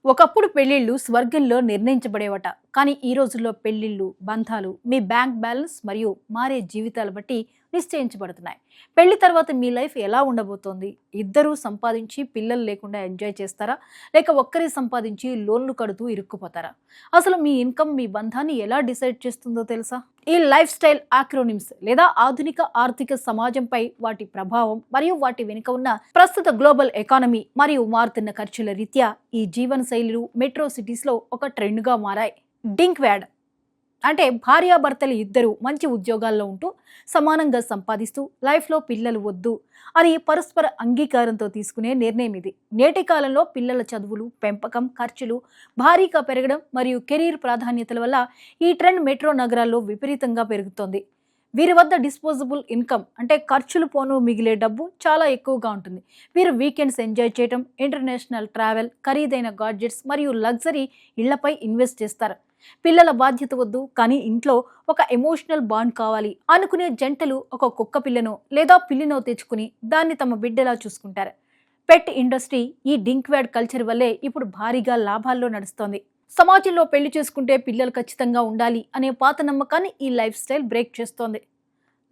ఒకప్పుడు పెళ్లిళ్ళు స్వర్గంలో నిర్ణయించబడేవట. కానీ ఈ రోజుల్లో పెళ్లిళ్ళు, బంధాలు మీ బ్యాంక్ బ్యాలెన్స్ మరియు మారే జీవితాలు బట్టి నిశ్చయించబడుతున్నాయి. పెళ్లి తర్వాత మీ లైఫ్ ఎలా ఉండబోతోంది? ఇద్దరూ సంపాదించి పిల్లలు లేకుండా ఎంజాయ్ చేస్తారా? లేక ఒక్కరే సంపాదించి లోన్లు కడుతూ ఇరుక్కుపోతారా? అసలు మీ ఇన్కమ్ మీ బంధాన్ని ఎలా డిసైడ్ చేస్తుందో తెలుసా? ఈ లైఫ్ స్టైల్ ఆక్రోనిమ్స్ లేదా ఆధునిక ఆర్థిక సమాజంపై వాటి ప్రభావం మరియు వాటి వెనుక ఉన్న ప్రస్తుత గ్లోబల్ ఎకానమీ మరియు మారుతున్న ఖర్చుల రీత్యా ఈ జీవన శైలులు మెట్రో సిటీస్ లో ఒక ట్రెండ్ గా మారాయి. డింక్ వ్యాడ్ అంటే భార్యాభర్తలు ఇద్దరు మంచి ఉద్యోగాల్లో ఉంటూ సమానంగా సంపాదిస్తూ లైఫ్లో పిల్లలు వద్దు అని పరస్పర అంగీకారంతో తీసుకునే నిర్ణయం ఇది. నేటి కాలంలో పిల్లల చదువులు, పెంపకం ఖర్చులు భారీగా పెరగడం మరియు కెరీర్ ప్రాధాన్యతల వల్ల ఈ ట్రెండ్ మెట్రో నగరాల్లో విపరీతంగా పెరుగుతోంది. వీరి వద్ద డిస్పోజబుల్ ఇన్కమ్ అంటే ఖర్చులు పోను మిగిలే డబ్బు చాలా ఎక్కువగా ఉంటుంది. వీరు వీకెండ్స్ ఎంజాయ్ చేయడం, ఇంటర్నేషనల్ ట్రావెల్, ఖరీదైన గాడ్జెట్స్ మరియు లగ్జరీ ఇళ్లపై ఇన్వెస్ట్ చేస్తారు. పిల్లల బాధ్యత వద్దు కానీ ఇంట్లో ఒక ఎమోషనల్ బాండ్ కావాలి అనుకునే జంటలు ఒక కుక్క పిల్లను లేదా పిల్లినో తెచ్చుకుని దాన్ని తమ బిడ్డలా చూసుకుంటారు. పెట్ ఇండస్ట్రీ ఈ డింక్వ్యాడ్ కల్చర్ వల్లే ఇప్పుడు భారీగా లాభాల్లో నడుస్తోంది. సమాజంలో పెళ్లి చేసుకుంటే పిల్లలు ఖచ్చితంగా ఉండాలి అనే పాత నమ్మకాన్ని ఈ లైఫ్ స్టైల్ బ్రేక్ చేస్తోంది.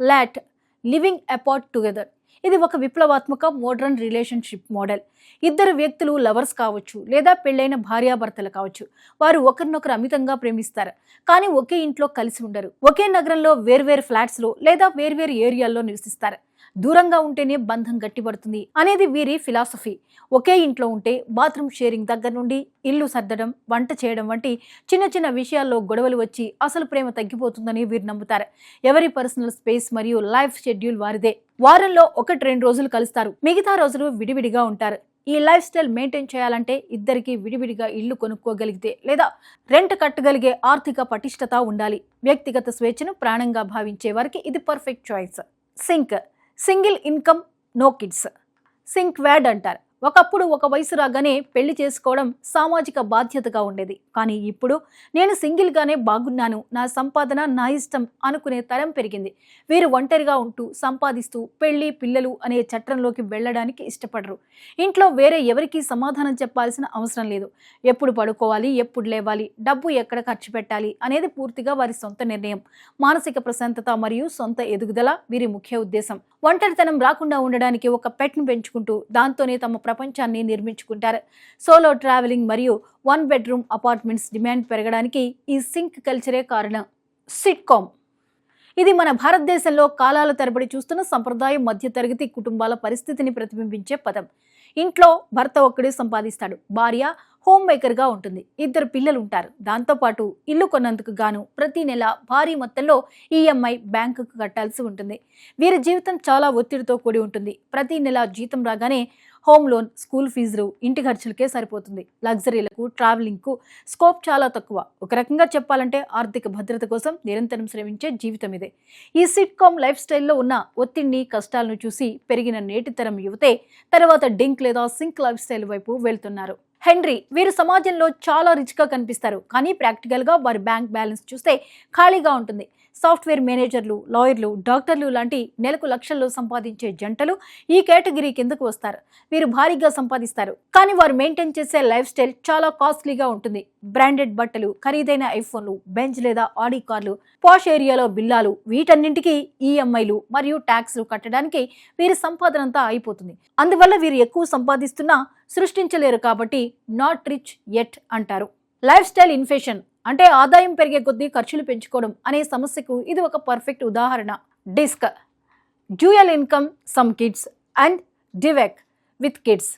లాట్ లివింగ్ అపార్ట్ టుగెదర్ ఇది ఒక విప్లవాత్మక మోడర్న్ రిలేషన్షిప్ మోడల్. ఇద్దరు వ్యక్తులు లవర్స్ కావచ్చు లేదా పెళ్ళైన భార్యాభర్తలు కావచ్చు. వారు ఒకరినొకరు అమితంగా ప్రేమిస్తారు కానీ ఒకే ఇంట్లో కలిసి ఉండరు. ఒకే నగరంలో వేర్వేరు ఫ్లాట్స్లో లేదా వేర్వేరు ఏరియాల్లో నివసిస్తారు. దూరంగా ఉంటేనే బంధం గట్టిపడుతుంది అనేది వీరి ఫిలాసఫీ. ఒకే ఇంట్లో ఉంటే బాత్రూమ్ షేరింగ్ దగ్గర నుండి ఇల్లు సర్దడం, వంట చేయడం వంటి చిన్న చిన్న విషయాల్లో గొడవలు వచ్చి అసలు ప్రేమ తగ్గిపోతుందని వీరు నమ్ముతారు. ఎవరి పర్సనల్ స్పేస్ మరియు లైఫ్ షెడ్యూల్ వారిదే. వారంలో 1-2 రోజులు కలుస్తారు, మిగతా రోజులు విడివిడిగా ఉంటారు. ఈ లైఫ్ స్టైల్ మెయింటైన్ చేయాలంటే ఇద్దరికి విడివిడిగా ఇల్లు కొనుక్కోగలిగితే లేదా రెంట్ కట్టగలిగే ఆర్థిక పటిష్టత ఉండాలి. వ్యక్తిగత స్వేచ్ఛను ప్రాణంగా భావించే వారికి ఇది perfect choice. Single income no kids sink wad అంటారు. ఒకప్పుడు ఒక వయసు రాగానే పెళ్లి చేసుకోవడం సామాజిక బాధ్యతగా ఉండేది. కానీ ఇప్పుడు నేను సింగిల్గానే బాగున్నాను, నా సంపాదన నా ఇష్టం అనుకునే తరం పెరిగింది. వీరు ఒంటరిగా ఉంటూ సంపాదిస్తూ పెళ్లి పిల్లలు అనే చట్రంలోకి వెళ్ళడానికి ఇష్టపడరు. ఇంట్లో వేరే ఎవరికీ సమాధానం చెప్పాల్సిన అవసరం లేదు. ఎప్పుడు పడుకోవాలి, ఎప్పుడు లేవాలి, డబ్బు ఎక్కడ ఖర్చు పెట్టాలి అనేది పూర్తిగా వారి సొంత నిర్ణయం. మానసిక ప్రశాంతత మరియు సొంత ఎదుగుదల వీరి ముఖ్య ఉద్దేశం. ఒంటరితనం రాకుండా ఉండడానికి ఒక పెట్ను పెంచుకుంటూ దాంతోనే తమ ప్రపంచాన్ని నిర్మించుకుంటారు. సోలో ట్రావెలింగ్ మరియు 1 బెడ్రూమ్ అపార్ట్మెంట్స్ డిమాండ్ పెరగడానికి ఈ సింక్ కల్చరే కారణం. సిట్కామ్ ఇది మన భారతదేశంలో కాలాల తరబడి చూస్తున్న సంప్రదాయ మధ్యతరగతి కుటుంబాల పరిస్థితిని ప్రతిబింబించే పదం. ఇంట్లో భర్త ఒక్కడే సంపాదిస్తాడు, భార్య హోమ్ మేకర్గా ఉంటుంది, 2 పిల్లలు ఉంటారు. దాంతోపాటు ఇల్లు కొన్నందుకు గాను ప్రతి నెల భారీ మొత్తంలో ఈఎంఐ బ్యాంకుకు కట్టాల్సి ఉంటుంది. వీరి జీవితం చాలా ఒత్తిడితో కూడి ఉంటుంది. ప్రతి నెల జీతం రాగానే హోమ్ లోన్, స్కూల్ ఫీజులు, ఇంటి ఖర్చులకే సరిపోతుంది. లగ్జరీలకు, ట్రావెలింగ్కు స్కోప్ చాలా తక్కువ. ఒక రకంగా చెప్పాలంటే ఆర్థిక భద్రత కోసం నిరంతరం శ్రమించే జీవితం ఇదే. ఈ సిట్కామ్ లైఫ్ స్టైల్లో ఉన్న ఒత్తిడిని, కష్టాలను చూసి పెరిగిన నేటి తరం యువతే తర్వాత డింక్ లేదా సింక్ లైఫ్ స్టైల్ వైపు వెళ్తున్నారు. హెన్రీ వీరు సమాజంలో చాలా రిచ్గా కనిపిస్తారు కానీ ప్రాక్టికల్గా వారి బ్యాంక్ బ్యాలెన్స్ చూస్తే ఖాళీగా ఉంటుంది. సాఫ్ట్వేర్ మేనేజర్లు, లాయర్లు, డాక్టర్లు లాంటి నెలకు లక్షల్లో సంపాదించే జంటలు ఈ కేటగిరీ కిందకు వస్తారు. వీరు భారీగా సంపాదిస్తారు కానీ వారు మెయింటైన్ చేసే లైఫ్ స్టైల్ చాలా కాస్ట్లీగా ఉంటుంది. బ్రాండెడ్ బట్టలు, ఖరీదైన ఐఫోన్లు, బెంజ్ లేదా ఆడి కార్లు, పాష్ ఏరియాలో బిల్లాలు, వీటన్నింటికీ ఈఎంఐలు మరియు ట్యాక్స్లు కట్టడానికి వీరి సంపాదన అంతా అయిపోతుంది. అందువల్ల వీరు ఎక్కువ సంపాదిస్తున్నా సృష్టించలేరు కాబట్టి నాట్ రిచ్ ఎట్ అంటారు. లైఫ్ స్టైల్ ఇన్ఫ్లేషన్ అంటే ఆదాయం పెరిగే కొద్దీ ఖర్చులు పెంచుకోవడం అనే సమస్యకు ఇది ఒక పర్ఫెక్ట్ ఉదాహరణ. DISK dual income some kids and DEWK with kids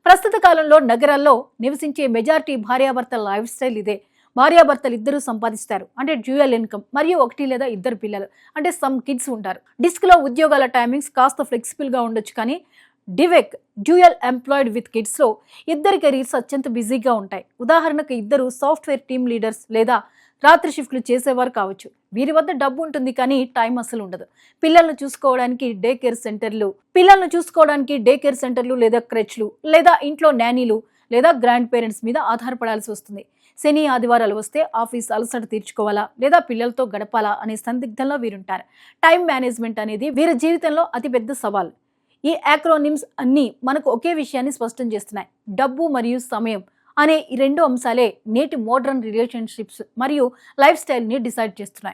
ప్రస్తుత కాలంలో నగరాల్లో నివసించే మెజారిటీ భార్యాభర్తల లైఫ్ స్టైల్ ఇదే. భార్యాభర్తలు ఇద్దరు సంపాదిస్తారు అంటే డ్యూయల్ ఇన్కమ్ మరియు 1 లేదా 2 పిల్లలు అంటే సమ్ కిడ్స్ ఉంటారు. డిస్క్లో ఉద్యోగాల టైమింగ్స్ కాస్త ఫ్లెక్సిబుల్గా ఉండొచ్చు కానీ డివెక్ డ్యూయల్ ఎంప్లాయిడ్ విత్ కిడ్స్లో 2 కెరీర్స్ అత్యంత బిజీగా ఉంటాయి. ఉదాహరణకు 2 సాఫ్ట్వేర్ టీమ్ లీడర్స్ లేదా రాత్రి షిఫ్ట్లు చేసేవారు కావచ్చు. వీరి వద్ద డబ్బు ఉంటుంది కానీ టైం అసలు ఉండదు. పిల్లలను చూసుకోవడానికి డే కేర్ సెంటర్లు లేదా క్రెచ్లు లేదా ఇంట్లో నానీలు లేదా గ్రాండ్ పేరెంట్స్ మీద ఆధారపడాల్సి వస్తుంది. శని ఆదివారాలు వస్తే ఆఫీస్ అలసట తీర్చుకోవాలా లేదా పిల్లలతో గడపాలా అనే సందిగ్ధంలో వీరుంటారు. టైం మేనేజ్మెంట్ అనేది వీరి జీవితంలో అతిపెద్ద సవాల్. ఈ యాక్రోనిమ్స్ అన్నీ మనకు ఒకే విషయాన్ని స్పష్టం చేస్తున్నాయి. డబ్బు మరియు సమయం అనే ఈ రెండు అంశాలే నేటి మోడర్న్ రిలేషన్షిప్స్ మరియు లైఫ్ స్టైల్ని డిసైడ్ చేస్తున్నాయి.